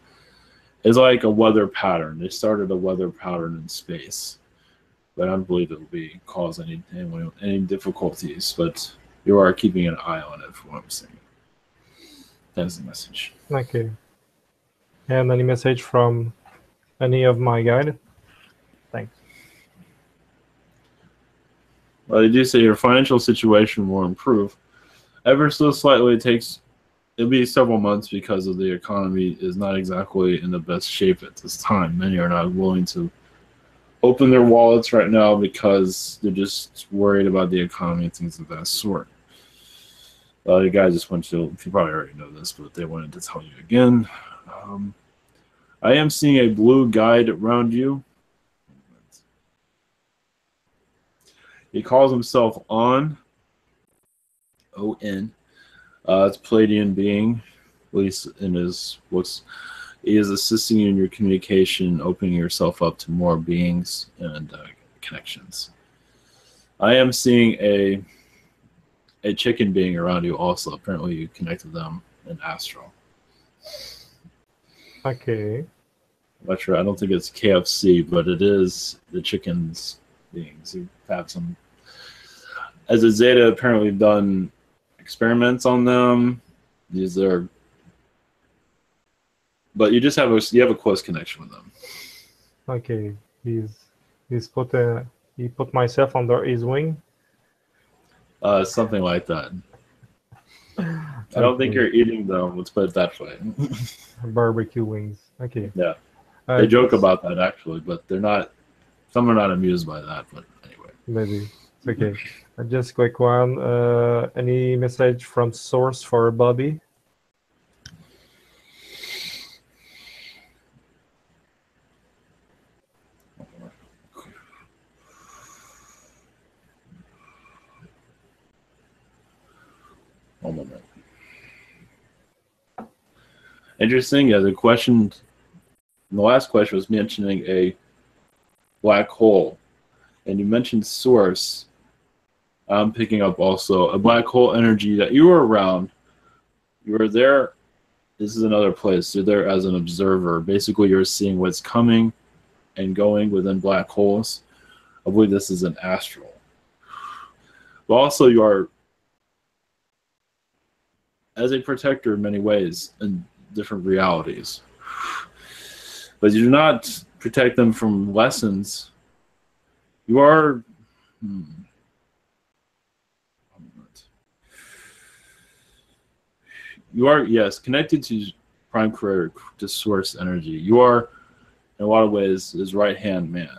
B: it's like a weather pattern. They started a weather pattern in space, but I don't believe it will cause any difficulties, but you are keeping an eye on it, from what I'm saying. That's the message.
C: Okay. And any message from any of my guide? Thanks.
B: Well, they do say your financial situation will improve. Ever so slightly, it'll be several months because of the economy is not exactly in the best shape at this time. Many are not willing to open their wallets right now because they're just worried about the economy and things of that sort. The guy just wanted to, you probably already know this, but they wanted to tell you again. I am seeing a blue guide around you. He calls himself On. O-N. It's a Palladian being, at least in his looks. He is assisting you in your communication, opening yourself up to more beings and connections. I am seeing a chicken being around you also. Apparently you connected them in astral.
C: Okay.
B: I'm not sure. I don't think it's KFC, but it is the chicken's beings. You have some. As a Zeta, apparently done experiments on them. These are, but you just have a close connection with them.
C: Okay. He put myself under his wing.
B: Something like that. I don't think you're eating them. Let's put it that way.
C: Barbecue wings. Okay.
B: Yeah. They joke about that actually, but they're not. Some are not amused by that. But anyway.
C: Maybe it's okay. Just quick one. Any message from source for Bobby?
B: One moment. Interesting. Yeah, the last question was mentioning a black hole, and you mentioned source. I'm picking up also a black hole energy that you were around. You were there. This is another place. You're there as an observer. Basically, you're seeing what's coming and going within black holes. I believe this is an astral. But also, you are as a protector in many ways in different realities. but you do not protect them from lessons. You are yes, connected to prime creator, to source energy. You are, in a lot of ways, his right-hand man,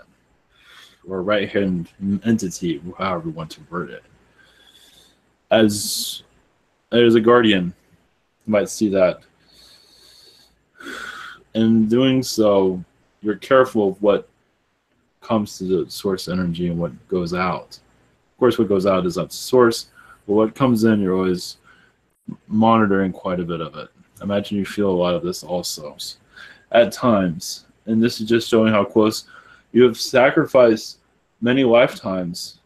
B: or right-hand entity, however you want to word it. As a guardian, you might see that. In doing so, you're careful of what comes to the source energy and what goes out. Of course, what goes out is up to source, but what comes in, you're always monitoring quite a bit of it. I imagine you feel a lot of this also at times, and this is just showing how close you have sacrificed many lifetimes.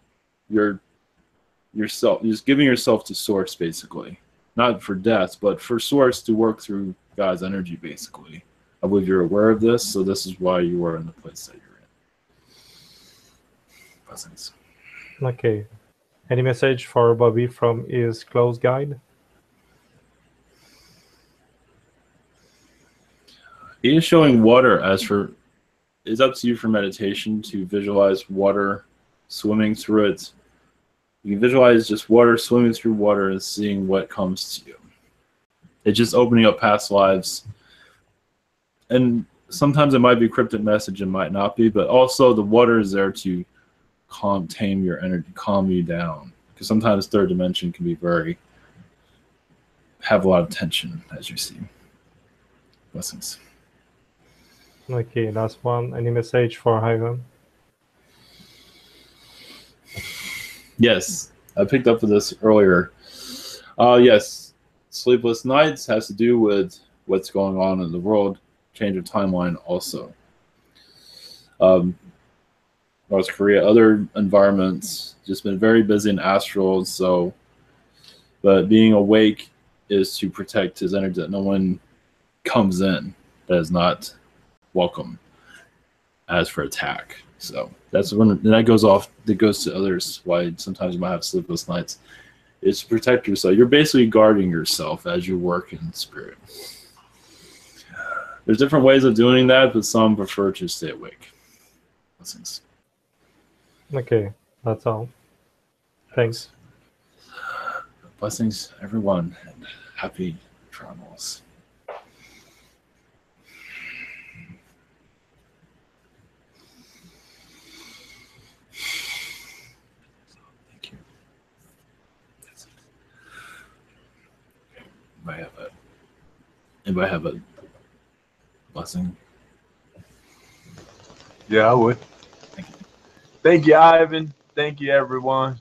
B: Yourself, just giving yourself to source, basically, not for death, but for source to work through God's energy, basically. I believe you're aware of this, so this is why you are in the place that you're in. Blessings.
C: Okay. Any message for Bobby from his close guide?
B: He is showing water. As for, it's up to you for meditation to visualize water swimming through it. You can visualize just water swimming through water and seeing what comes to you. It's just opening up past lives. And sometimes it might be a cryptic message, it might not be, but also the water is there to tame your energy, calm you down. Because sometimes third dimension can be have a lot of tension, as you see. Blessings.
C: Okay, last one. Any message for Ivan?
B: Yes, I picked up with this earlier. Yes, sleepless nights has to do with what's going on in the world, change of timeline also. North Korea, other environments, just been very busy in astral, so, but being awake is to protect his energy, that no one comes in that is not welcome as for attack. So that's when that goes off. That goes to others. Why sometimes you might have sleepless nights. It's to protect yourself. You're basically guarding yourself as you work in spirit. There's different ways of doing that, but some prefer to stay awake. Blessings.
C: Okay, that's all. Thanks.
B: Blessings, everyone, and happy travels. Anybody have a blessing?
R: Yeah, I would. Thank you, Ivan. Thank you, everyone.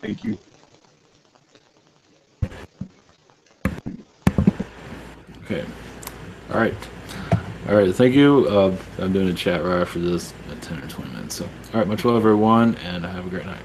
R: Thank you.
B: Okay. All right. All right. Thank you. I'm doing a chat right after this at 10 or 20 minutes. So, all right. Much love, everyone, and have a great night.